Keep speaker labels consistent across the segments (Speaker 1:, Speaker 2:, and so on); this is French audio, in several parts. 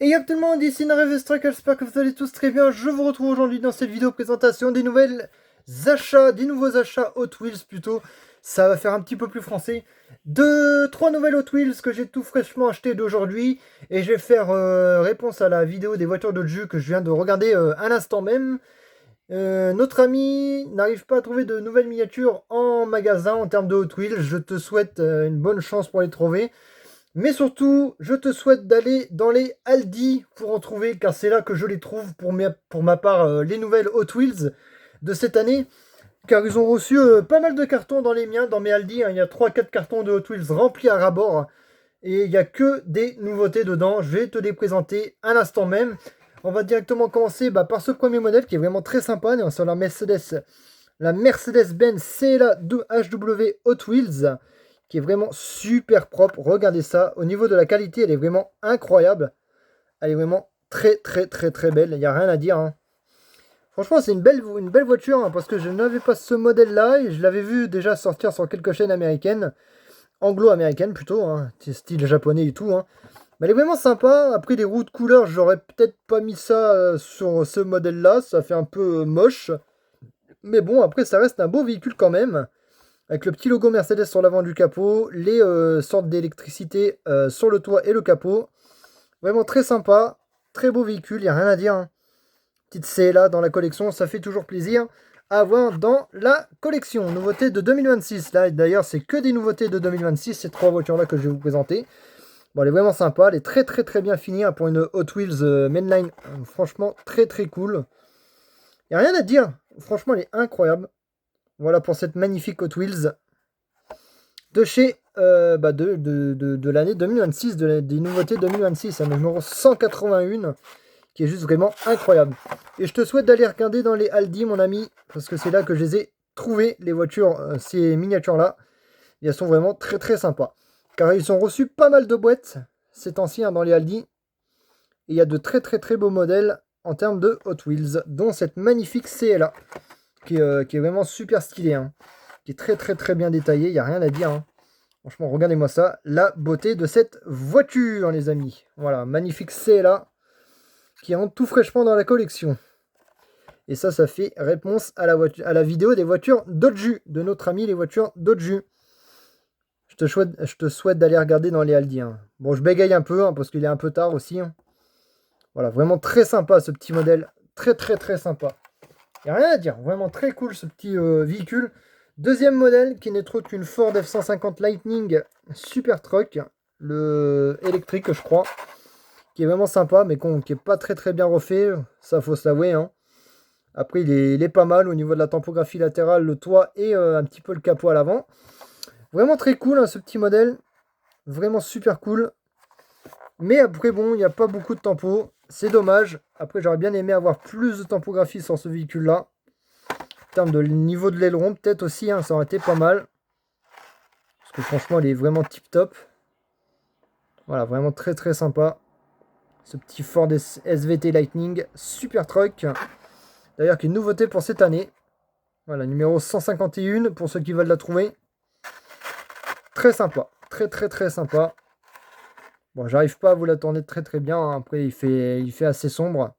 Speaker 1: Et y'a tout le monde, ici Narevestra, j'espère que vous allez tous très bien. Je vous retrouve aujourd'hui dans cette vidéo présentation des nouveaux achats Hot Wheels plutôt. Ça va faire un petit peu plus français. Trois nouvelles Hot Wheels que j'ai tout fraîchement acheté d'aujourd'hui. Et je vais faire réponse à la vidéo des voitures de jus que je viens de regarder à l'instant même. Notre ami n'arrive pas à trouver de nouvelles miniatures en magasin en termes de Hot Wheels. Je te souhaite une bonne chance pour les trouver. Mais surtout, je te souhaite d'aller dans les Aldi pour en trouver, car c'est là que je les trouve pour ma part les nouvelles Hot Wheels de cette année. Car ils ont reçu pas mal de cartons dans les miens, dans mes Aldi. Hein. Il y a 3-4 cartons de Hot Wheels remplis à ras-bord. Et il n'y a que des nouveautés dedans. Je vais te les présenter à l'instant même. On va directement commencer par ce premier modèle qui est vraiment très sympa. On est sur la Mercedes-Benz CLA HW Hot Wheels, qui est vraiment super propre. Regardez ça. Au niveau de la qualité, elle est vraiment incroyable. Elle est vraiment très belle. Il n'y a rien à dire. Hein. Franchement, c'est une belle voiture hein, parce que je n'avais pas ce modèle-là et je l'avais vu déjà sortir sur quelques chaînes américaines. Anglo-américaines plutôt. Hein, style japonais et tout. Hein. Mais elle est vraiment sympa. Après, les roues de couleur, j'aurais peut-être pas mis ça sur ce modèle-là. Ça fait un peu moche. Mais bon, après, ça reste un beau véhicule quand même. Avec le petit logo Mercedes sur l'avant du capot, les sortes d'électricité sur le toit et le capot. Vraiment très sympa, très beau véhicule, il n'y a rien à dire. Hein. Petite CLA dans la collection, ça fait toujours plaisir à avoir dans la collection. Nouveauté de 2026, là d'ailleurs c'est que des nouveautés de 2026, ces trois voitures-là que je vais vous présenter. Bon, elle est vraiment sympa, elle est très bien finie hein, pour une Hot Wheels Mainline. Franchement, très cool. Il n'y a rien à dire, franchement elle est incroyable. Voilà pour cette magnifique Hot Wheels de chez de l'année 2026, des nouveautés 2026, un numéro 181 qui est juste vraiment incroyable. Et je te souhaite d'aller regarder dans les Aldi mon ami, parce que c'est là que je les ai trouvées, les voitures, ces miniatures là. Et elles sont vraiment très sympas. Car ils ont reçu pas mal de boîtes ces temps-ci hein, dans les Aldi. Et il y a de très beaux modèles en termes de Hot Wheels, dont cette magnifique CLA, qui est vraiment super stylée. Hein. Qui est très bien détaillé, il n'y a rien à dire. Hein. Franchement, regardez-moi ça, la beauté de cette voiture, les amis. Voilà, magnifique CLA, qui rentre tout fraîchement dans la collection. Et ça fait réponse à la vidéo des voitures Dodge, de notre ami les voitures Dodge. Je te souhaite d'aller regarder dans les Aldi. Hein. Bon, je bégaye un peu, hein, parce qu'il est un peu tard aussi. Hein. Voilà, vraiment très sympa ce petit modèle. Très sympa. Il n'y a rien à dire, vraiment très cool ce petit véhicule. Deuxième modèle qui n'est autre qu'une Ford F-150 Lightning Super Truck, le électrique je crois, qui est vraiment sympa mais qui n'est pas très bien refait, ça faut se l'avouer. Hein. Après il est pas mal au niveau de la topographie latérale, le toit et un petit peu le capot à l'avant. Vraiment très cool hein, ce petit modèle, vraiment super cool. Mais après bon, il n'y a pas beaucoup de tempo, c'est dommage. Après j'aurais bien aimé avoir plus de topographie sur ce véhicule là. En termes de niveau de l'aileron, peut-être aussi, hein, ça aurait été pas mal. Parce que franchement, il est vraiment tip top. Voilà, vraiment très sympa. Ce petit Ford SVT Lightning, super truck. D'ailleurs, qui est une nouveauté pour cette année. Voilà, numéro 151 pour ceux qui veulent la trouver. Très sympa, très sympa. Bon, j'arrive pas à vous la tourner très bien. Hein. Après, il fait assez sombre.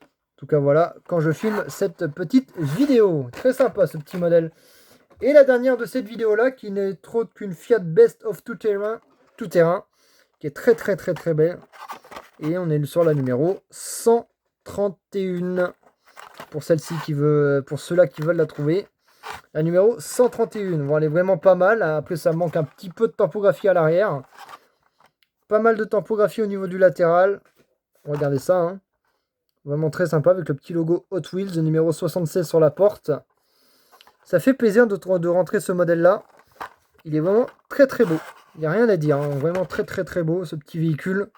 Speaker 1: En tout cas, voilà, quand je filme cette petite vidéo. Très sympa ce petit modèle. Et la dernière de cette vidéo là, qui n'est autre qu'une Fiat Best of Tout Terrain, qui est très belle. Et on est sur la numéro 131. Pour celle-ci pour ceux-là qui veulent la trouver. La numéro 131. Bon, elle est vraiment pas mal. Après, ça manque un petit peu de topographie à l'arrière. Pas mal de topographie au niveau du latéral. Regardez ça. Hein. Vraiment très sympa avec le petit logo Hot Wheels, numéro 76 sur la porte. Ça fait plaisir de rentrer ce modèle-là. Il est vraiment très beau. Il n'y a rien à dire. Hein. Vraiment très beau ce petit véhicule.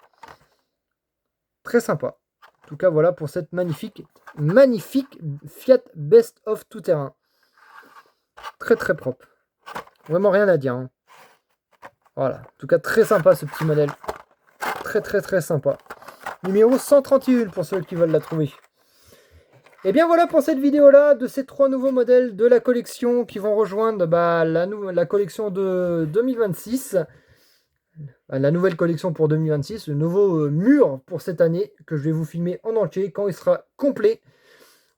Speaker 1: Très sympa. En tout cas, voilà pour cette magnifique Fiat Best of Tout Terrain. Très propre. Vraiment rien à dire. Hein. Voilà. En tout cas, très sympa ce petit modèle. Très sympa. Numéro 131 pour ceux qui veulent la trouver. Et bien voilà pour cette vidéo là de ces trois nouveaux modèles de la collection qui vont rejoindre la collection de 2026. la nouvelle collection pour 2026, le nouveau mur pour cette année que je vais vous filmer en entier quand il sera complet.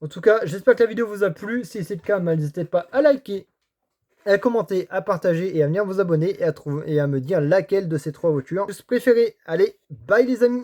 Speaker 1: En tout cas, j'espère que la vidéo vous a plu. Si c'est le cas, n'hésitez pas à liker, à commenter, à partager et à venir vous abonner et à me dire laquelle de ces 3 voitures vous préférez. Allez, bye les amis!